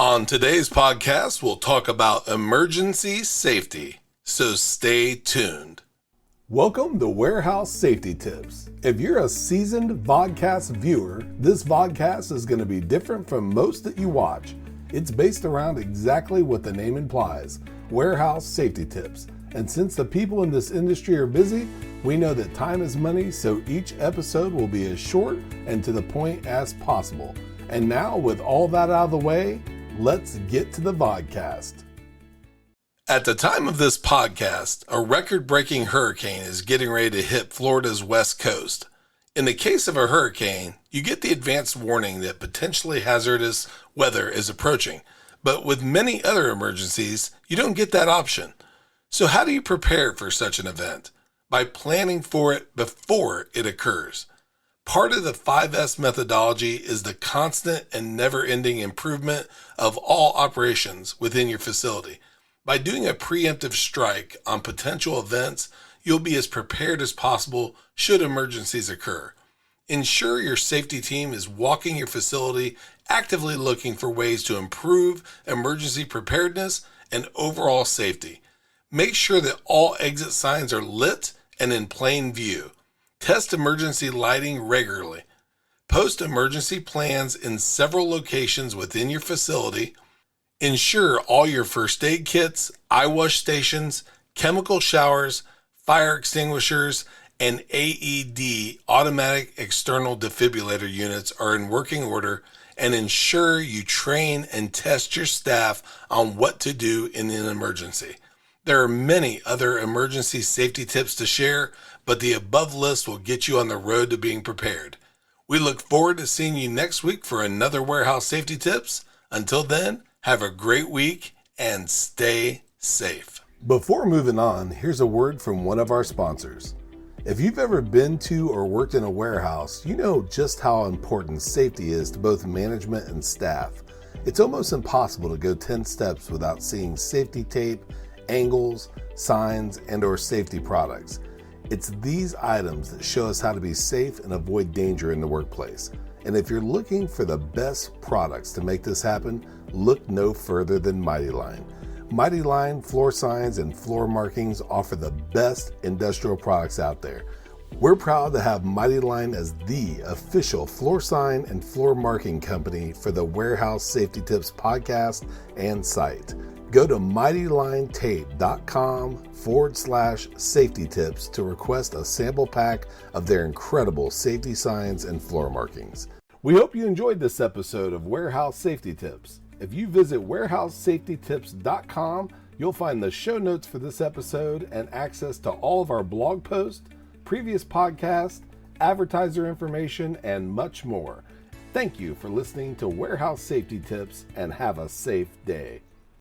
On today's podcast, we'll talk about emergency safety, so stay tuned. Welcome to Warehouse Safety Tips. If you're a seasoned vodcast viewer, this vodcast is going to be different from most that you watch. It's based around exactly what the name implies, warehouse safety tips. And since the people in this industry are busy, we know that time is money, so each episode will be as short and to the point as possible. And now, with all that out of the way, let's get to the vodcast. At the time of this podcast, a record-breaking hurricane is getting ready to hit Florida's west coast. In the case of a hurricane, you get the advanced warning that potentially hazardous weather is approaching. But with many other emergencies, you don't get that option. So how do you prepare for such an event? By planning for it before it occurs. Part of the 5S methodology is the constant and never-ending improvement of all operations within your facility. By doing a preemptive strike on potential events, you'll be as prepared as possible should emergencies occur. Ensure your safety team is walking your facility, actively looking for ways to improve emergency preparedness and overall safety. Make sure that all exit signs are lit and in plain view. Test emergency lighting regularly. Post emergency plans in several locations within your facility. Ensure all your first aid kits, eye wash stations, chemical showers, fire extinguishers, and AED automatic external defibrillator units are in working order, and ensure you train and test your staff on what to do in an emergency. There are many other emergency safety tips to share, but the above list will get you on the road to being prepared. We look forward to seeing you next week for another Warehouse Safety Tips. Until then, have a great week and stay safe. Before moving on, here's a word from one of our sponsors. If you've ever been to or worked in a warehouse, you know just how important safety is to both management and staff. It's almost impossible to go 10 steps without seeing safety tape, angles, signs, and/or safety products. It's these items that show us how to be safe and avoid danger in the workplace. And if you're looking for the best products to make this happen, look no further than Mighty Line. Mighty Line floor signs and floor markings offer the best industrial products out there. We're proud to have Mighty Line as the official floor sign and floor marking company for the Warehouse Safety Tips podcast and site. Go to mightylinetape.com/safety tips to request a sample pack of their incredible safety signs and floor markings. We hope you enjoyed this episode of Warehouse Safety Tips. If you visit warehousesafetytips.com, you'll find the show notes for this episode and access to all of our blog posts, previous podcasts, advertiser information, and much more. Thank you for listening to Warehouse Safety Tips and have a safe day.